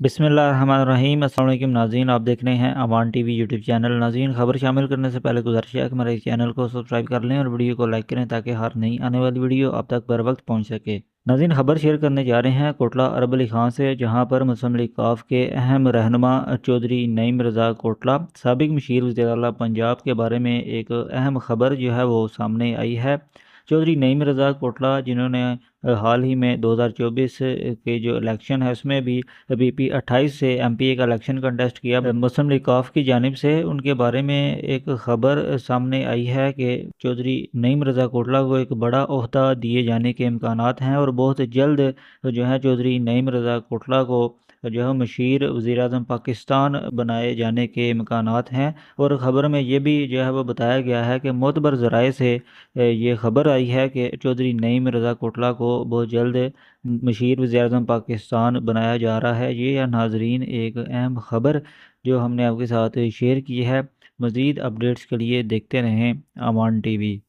बिस्मिल्लाहिर्रहमानिर्रहीम। अस्सलाम वालेकुम नाज़रीन, आप देख रहे हैं अवान टीवी यूट्यूब चैनल। नाज़रीन, खबर शामिल करने से पहले गुजारिश है कि हमारे इस चैनल को सब्सक्राइब कर लें और वीडियो को लाइक करें ताकि हर नई आने वाली वीडियो आप तक बर वक्त पहुँच सके। नाज़रीन, खबर शेयर करने जा रहे हैं कोटला अरब अली खां से, जहां पर मुस्लिम लीग काफ के अहम रहनुमा चौधरी नईम रज़ा कोटला साबिक मशीर वज़ीर आला पंजाब के बारे में एक अहम खबर जो है वो सामने आई है। चौधरी नईम रज़ा कोटला, जिन्होंने हाल ही में 2024 के जो इलेक्शन है उसमें भी बीपी 28 से एमपीए का इलेक्शन कंटेस्ट किया मुस्लिम लीग काफ की जानिब से, उनके बारे में एक खबर सामने आई है कि चौधरी नईम रज़ा कोटला को एक बड़ा ओहदा दिए जाने के इम्कानात हैं और बहुत जल्द जो है चौधरी नईम रज़ा कोटला को जो है मशीर वज़ीर-ए-आज़म पाकिस्तान बनाए जाने के इम्कानात हैं। और ख़बर में ये भी जो है वो बताया गया है कि मोतबर ज़राए से ये ख़बर आई है कि चौधरी नईम रज़ा कोटला को बहुत जल्द मशीर वज़ीर-ए-आज़म पाकिस्तान बनाया जा रहा है। ये या नाज़रीन एक अहम ख़बर जो हमने आपके साथ शेयर की है। मज़ीद अपडेट्स के लिए देखते रहें अवान टीवी।